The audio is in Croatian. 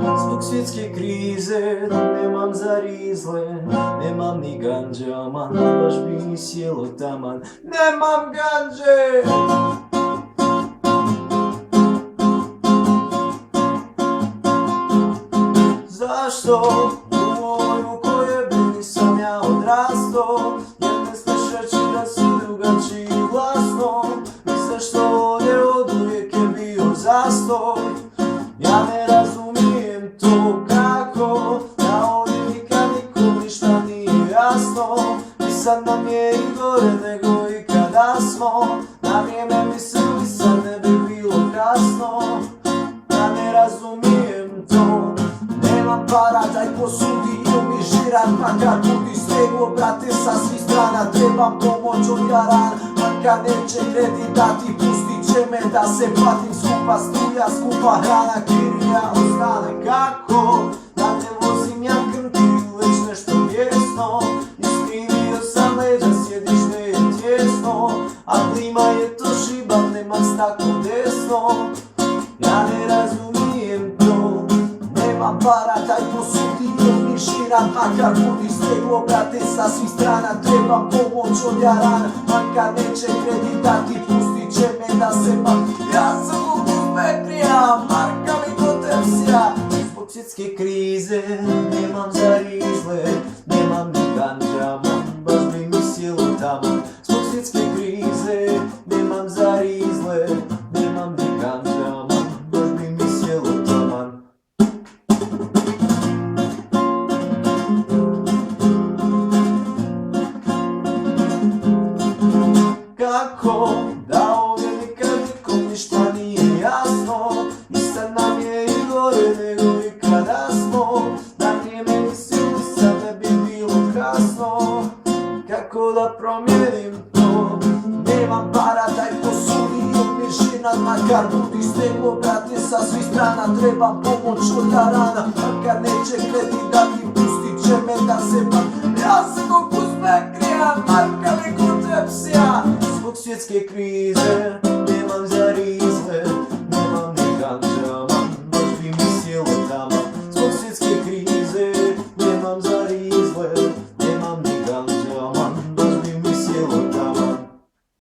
Zbog svjetske krize nemam za rizle, nemam ni ganđe, aman, baš bi mi sjelo taman. Nemam ganđe! Zašto u ovoj u kojoj bili sam ja odrasto, jer ne smiješ reći da si drugačiji glasno, i zašto ovdje oduvijek je bio zastoj. Ja ne razumijem to kako, da ovdje nikad nikom ništa nije jasno, i sad nam je i gore nego i kada smo na vrijeme mislili, sad ne bi bilo kasno. Ja ne razumijem to, nemam para, daj posudi, mi žiran, makar budi steglo, brate, sa svih strana, trebam pomoć od jarana, makar neće kredit dati, pustit će me da se platim, skupa struja, skupa hrana, kirija ostane. Kako da ne vozim ja krntiju, već nešto vjesno, iskrivio sam leđa, sjediš ne je tjesno, a klima je to šiba, nemam staklo desno. Ja ne razumijem to, nemam para, daj posudi, mi širan, makar budi steglo, brate, sa svih strana, trebam pomoć od jarana, makar neće kredit dati, pustit će me da se ja sam u Petrija, marka mi to tepsija. Zbog svjetske krize nemam za rizle, nemam ni ganđa, baš bi mi sjelo tamo. Zbog svjetske krize nemam za rizle, nemam ni ganđa, baš bi mi sjelo taman. Kako da ovdje nikad nikom ništa nije jasno, i sad nam je i gore nego i kada smo na vrijeme mislili, sad ne bi bilo kasno. Kako da promijenim to, nemam para, daj posudi, mi žiran, makar budi steglo, brate, sa svih strana, trebam pomoć od jarana, makar neće kredit dati,